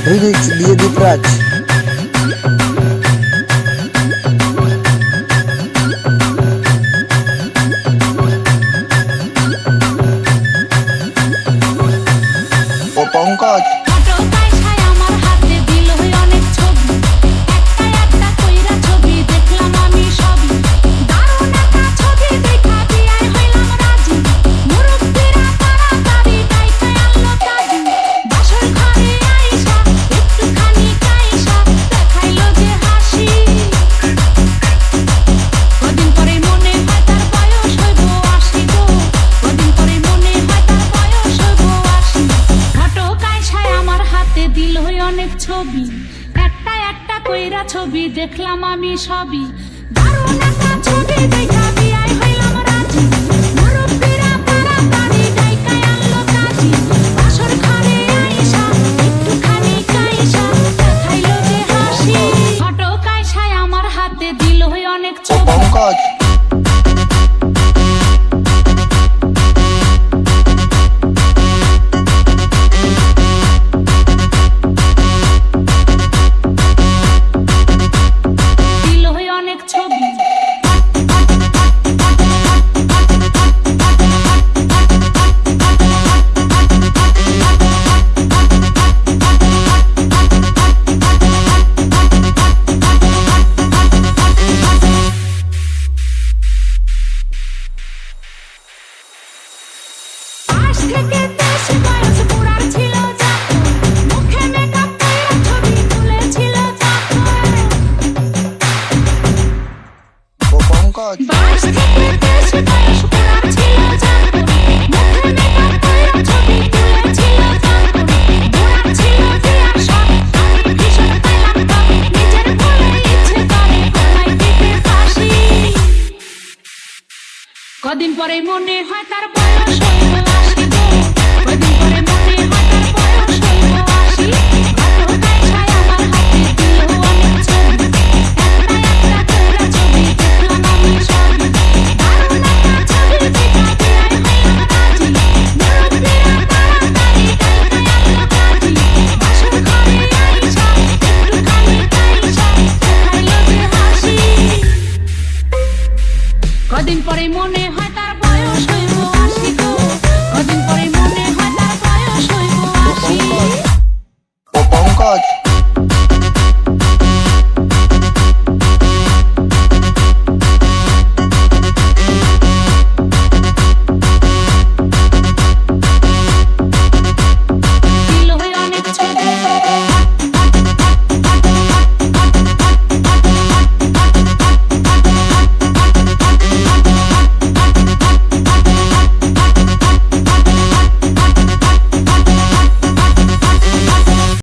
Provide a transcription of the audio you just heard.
Lyrics দিয়ে দীপরাজ। ও পঙ্কজ ছবি একটা একটা কইরা ছবি দেখলাম আমি সবই দারুণ একটা ছবি দেখা বিয়াই হইলাম রাজি মুরব্বিরা তাড়াতাড়ি ডাইকায় আনলো কাজী বাসর ঘরে আইসা একটুখানি কাইসা দেখাইলো যে হাসি ফটো কাইসায় আমার হাতে দিল অনেক ছবি। পঙ্কজ কদিন পরে মনে হয় তার বয়স হইল ৮০ গো কদিন পরে মনে হয় তার বয়স হইল ৮০ ফটো কাইসায় আমার হাতে দিল অনেক ছবি একটা একটা কইরা ছবি দেখলাম আমি সবই দারুণ একটা ছবি দেখা বিয়াই হইলাম রাজি মুরব্বিরা তাড়াতাড়ি ডাইকায় আনলো কাজী বাসর ঘরে আইসা একটুখানি কাইসা দেখাইলো যে হাসি কদিন পরে মনে হয় তার বয়স হইব ৮০ গো কদিন পরে মনে হয় তার বয়স হইব ৮০। ও পঙ্কজ